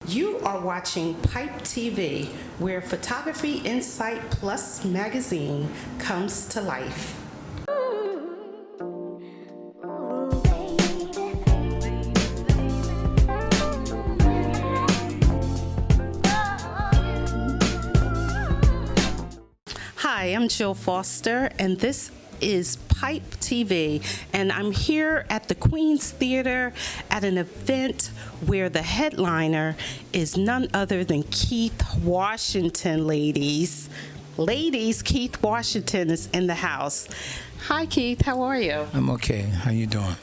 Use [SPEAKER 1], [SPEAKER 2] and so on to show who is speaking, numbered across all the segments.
[SPEAKER 1] You are watching Pipe TV, where Photography Insight Plus magazine comes to life. Hi, I'm Jill Foster, and this is Pipe TV, and I'm here at the Queen's Theater at an event where the headliner is none other than Keith Washington, ladies. Ladies, Keith Washington is in the house. Hi, Keith. How are you?
[SPEAKER 2] I'm okay. How you doing?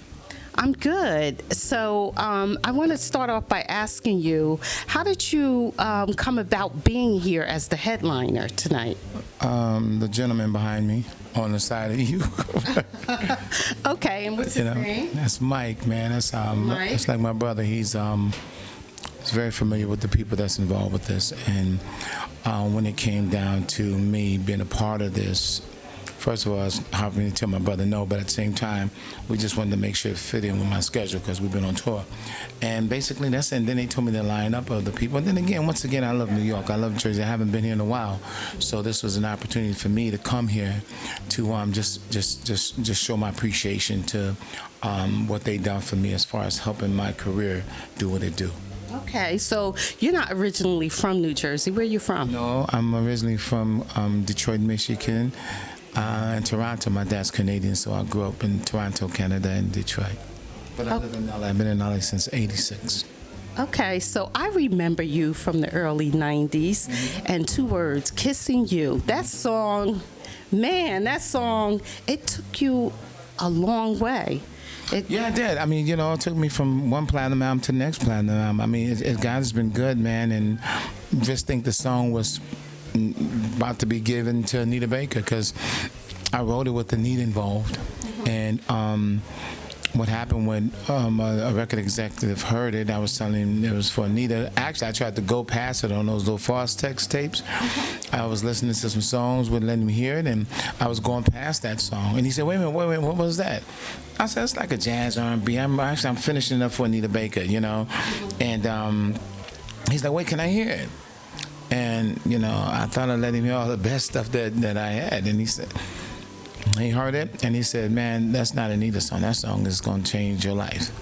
[SPEAKER 1] I'm good. So I want to start off by asking you, how did you come about being here as the headliner tonight?
[SPEAKER 2] The gentleman behind me on the side of you.
[SPEAKER 1] Okay, and what's his name?
[SPEAKER 2] That's Mike, man. That's
[SPEAKER 1] Mike?
[SPEAKER 2] It's like my brother. He's very familiar with the people that's involved with this. And when it came down to me being a part of this, first of all, I was hoping to tell my brother no, but at the same time, we just wanted to make sure it fit in with my schedule because we've been on tour. And basically, that's it. And then they told me the lineup of the people. And then again, once again, I love New York. I love Jersey. I haven't been here in a while. So this was an opportunity for me to come here to just show my appreciation to what they done for me as far as helping my career do what it do.
[SPEAKER 1] Okay, so you're not originally from New Jersey. Where are you from?
[SPEAKER 2] No, I'm originally from Detroit, Michigan. In Toronto. My dad's Canadian, so I grew up in Toronto, Canada, and Detroit. But I live in LA. I've been in LA since '86.
[SPEAKER 1] Okay, so I remember you from the early 90s, and two words, Kissing You. That song, it took you a long way.
[SPEAKER 2] Yeah, it did. I mean, it took me from one platinum album to the next platinum album. I mean, God has been good, man, and just think the song was about to be given to Anita Baker because I wrote it with Anita involved. And what happened when a record executive heard it, I was telling him it was for Anita. Actually, I tried to go past it on those little fast text tapes. I was listening to some songs, wouldn't let him hear it, and I was going past that song. And he said, wait a minute, what was that? I said, it's like a jazz R&B. I'm finishing up for Anita Baker, And he's like, wait, can I hear it? And, I thought I'd let him hear all the best stuff that I had. And he heard it, and he said, man, that's not Anita's song. That song is going to change your life.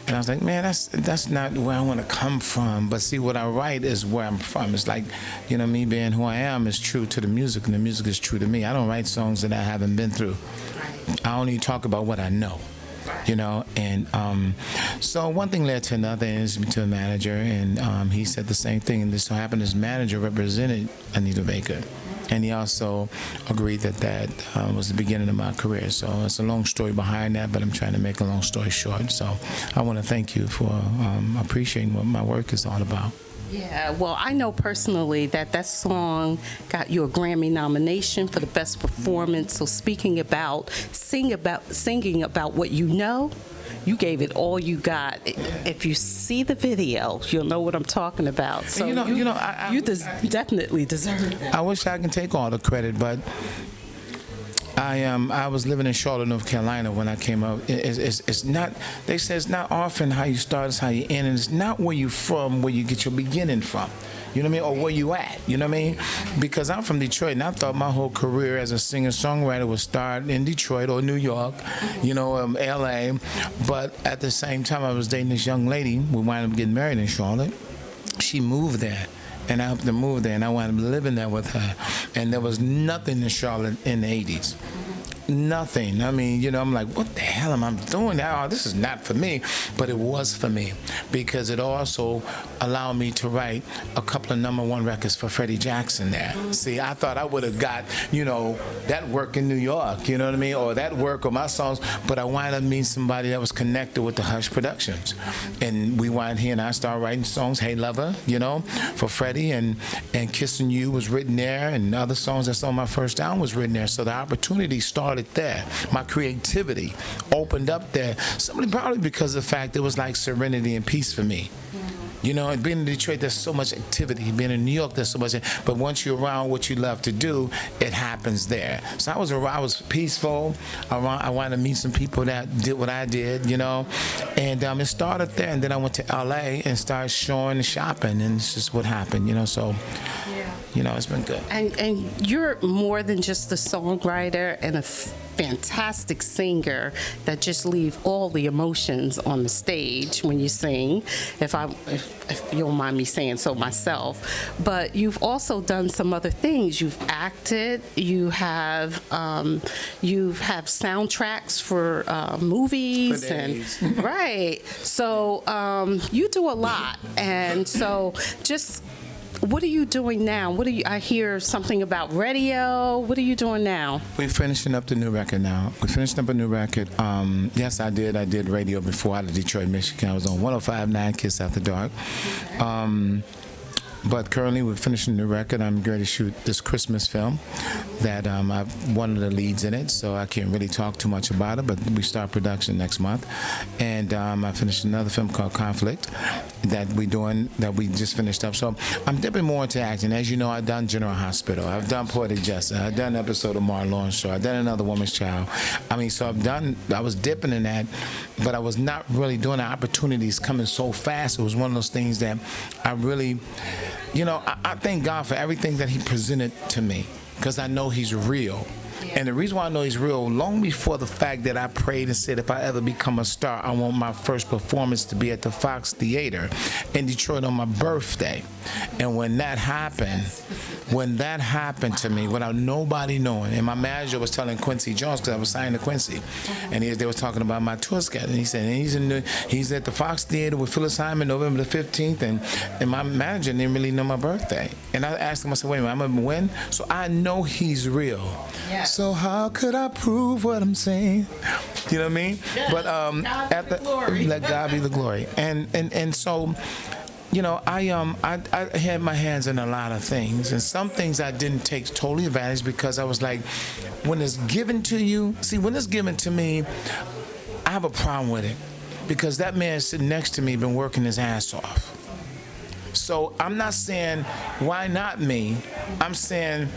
[SPEAKER 2] And I was like, man, that's not where I want to come from. But see, what I write is where I'm from. It's like, me being who I am is true to the music, and the music is true to me. I don't write songs that I haven't been through. I only talk about what I know. And so one thing led to another, and to a manager, and he said the same thing. And this so happened his manager represented Anita Baker, and he also agreed that was the beginning of my career. So it's a long story behind that, but I'm trying to make a long story short. So I want to thank you for appreciating what my work is all about.
[SPEAKER 1] Yeah, well, I know personally that song got you a Grammy nomination for the best performance. So singing about what you know, you gave it all you got. If you see the video, you'll know what I'm talking about. So you definitely deserve that.
[SPEAKER 2] I wish I could take all the credit, but I was living in Charlotte, North Carolina when I came up. It's not. They say it's not often how you start, it's how you end, and it's not where you from, where you get your beginning from. You know what I mean? Or where you at? You know what I mean? Because I'm from Detroit, and I thought my whole career as a singer-songwriter would start in Detroit or New York, L.A. But at the same time, I was dating this young lady. We wound up getting married in Charlotte. She moved there. And I helped her move there, and I wound up living there with her. And there was nothing in Charlotte in the 80s. Nothing. I mean, I'm like, what the hell am I doing now? Oh, this is not for me. But it was for me because it also allowed me to write a couple of #1 records for Freddie Jackson there. See, I thought I would have got, that work in New York, you know what I mean? Or that work or my songs. But I wound up meeting somebody that was connected with the Hush Productions. And we wound here, and I started writing songs, Hey Lover, for Freddie. And Kissing You was written there. And other songs that's on my first album was written there. So the opportunity started there. My creativity opened up there. Probably because of the fact it was like serenity and peace for me. You know, and being in Detroit, there's so much activity. Being in New York, there's so much. But once you're around what you love to do, it happens there. So I was peaceful. I wanted to meet some people that did what I did, you know. And it started there. And then I went to L.A. and started showing and shopping. And it's just what happened, you know. So, you know, it's been good.
[SPEAKER 1] And you're more than just a songwriter and a fantastic singer that just leave all the emotions on the stage when you sing, if you don't mind me saying so myself. But you've also done some other things. You've acted. You have soundtracks for movies and right. So you do a lot, and so just. What are you doing now? I hear something about radio. What are you doing now?
[SPEAKER 2] We're finishing up the new record now. We finished up a new record. Yes, I did. I did radio before out of Detroit, Michigan. I was on 105.9 Kiss After Dark. But currently we're finishing the record. I'm going to shoot this Christmas film that I've one of the leads in it, so I can't really talk too much about it, but we start production next month. And I finished another film called Conflict that we just finished up. So I'm dipping more into acting. As you know, I've done General Hospital. I've done Poetic Justice. I've done an episode of Martin Lawrence Show. I've done Another Woman's Child. I mean, so I was dipping in that, but I was not really doing the opportunities coming so fast. It was one of those things that I really... You know, I thank God for everything that he presented to me because I know he's real. And the reason why I know he's real, long before the fact that I prayed and said, if I ever become a star, I want my first performance to be at the Fox Theater in Detroit on my birthday. And when that happened to me without nobody knowing, and my manager was telling Quincy Jones, because I was signed to Quincy, and they were talking about my tour schedule. And he said, and he's at the Fox Theater with Phyllis Hyman November the 15th, and my manager didn't really know my birthday. And I asked him, I said, wait a minute, I'm going to win? So I know he's real. Yeah. So how could I prove what I'm saying? You know what I mean? Yeah. But let God be the glory. And so, you know, I had my hands in a lot of things, and some things I didn't take totally advantage because I was like, when it's given to you, when it's given to me, I have a problem with it because that man sitting next to me been working his ass off. So I'm not saying why not me. I'm saying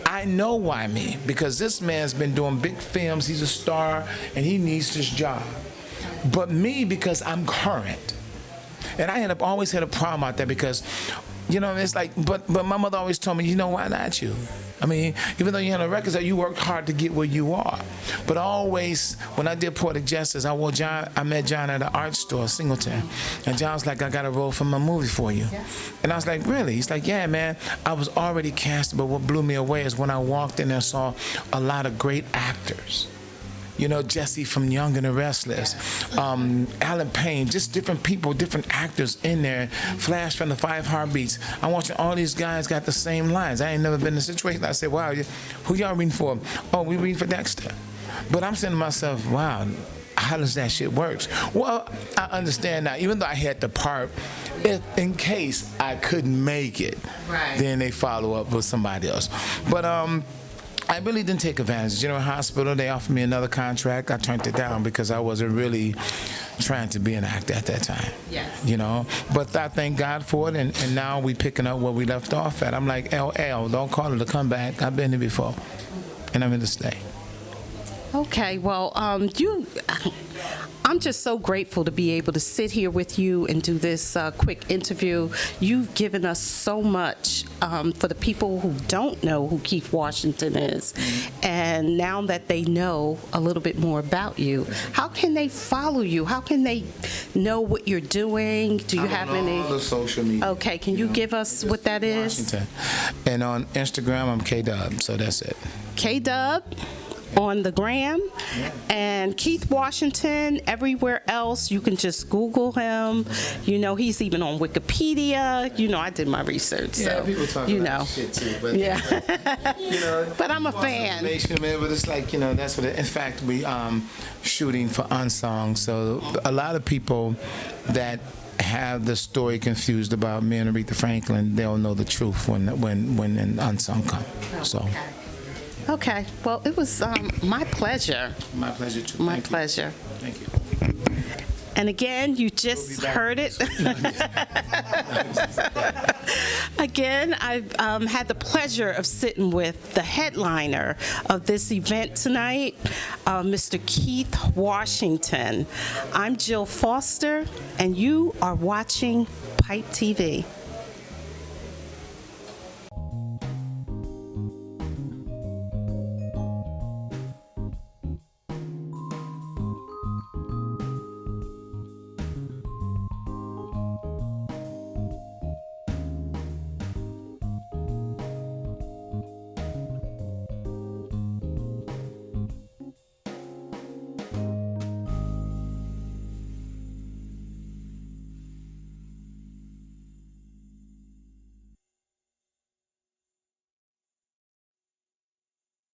[SPEAKER 2] I know why me, because this man's been doing big films, he's a star, and he needs this job. But me, because I'm current. And I always had a problem out there because, you know, it's like, but my mother always told me, you know, why not you? I mean, even though you had a record, you worked hard to get where you are. But always, when I did Poetic Justice, I met John at an art store, Singleton. And John was like, I got a role for my movie for you. Yes. And I was like, really? He's like, yeah, man. I was already cast, but what blew me away is when I walked in and saw a lot of great actors. You know, Jesse from Young and the Restless, Alan Payne, just different people, different actors in there. Flash from the Five Heartbeats. I'm watching all these guys got the same lines. I ain't never been in a situation. I said, wow, who y'all reading for? Oh, we reading for Dexter. But I'm saying to myself, wow, how does that shit work? Well, I understand now. Even though I had the part, if in case I couldn't make it, then they follow up with somebody else. But I really didn't take advantage. General Hospital, they offered me another contract. I turned it down because I wasn't really trying to be an actor at that time. Yes. You know, but I thank God for it, and now we picking up where we left off at. I'm like, LL, don't call it a comeback. I've been here before, and I'm here to stay.
[SPEAKER 1] Okay, well, I'm just so grateful to be able to sit here with you and do this quick interview. You've given us so much for the people who don't know who Keith Washington is. And now that they know a little bit more about you, how can they follow you? How can they know what you're doing? Do you have any?
[SPEAKER 2] All the social media.
[SPEAKER 1] Okay, can you give us what that is?
[SPEAKER 2] Washington. And on Instagram, I'm K-Dub, so that's it.
[SPEAKER 1] K-Dub on the gram, and Keith Washington everywhere else. You can just Google him. You know, he's even on Wikipedia. You know, I did my research.
[SPEAKER 2] Yeah,
[SPEAKER 1] so,
[SPEAKER 2] people talk about shit too, but
[SPEAKER 1] yeah.
[SPEAKER 2] You know,
[SPEAKER 1] but I'm a fan.
[SPEAKER 2] Man, but it's like, you know, that's what. In fact, we shooting for Unsung, so a lot of people that have the story confused about me and Aretha Franklin, they'll know the truth when an Unsung comes. So.
[SPEAKER 1] Okay. Well, it was my pleasure.
[SPEAKER 2] My pleasure, too.
[SPEAKER 1] My pleasure.
[SPEAKER 2] Thank you.
[SPEAKER 1] And again, you just heard it. Again, I've had the pleasure of sitting with the headliner of this event tonight, Mr. Keith Washington. I'm Jill Foster, and you are watching Pipe TV.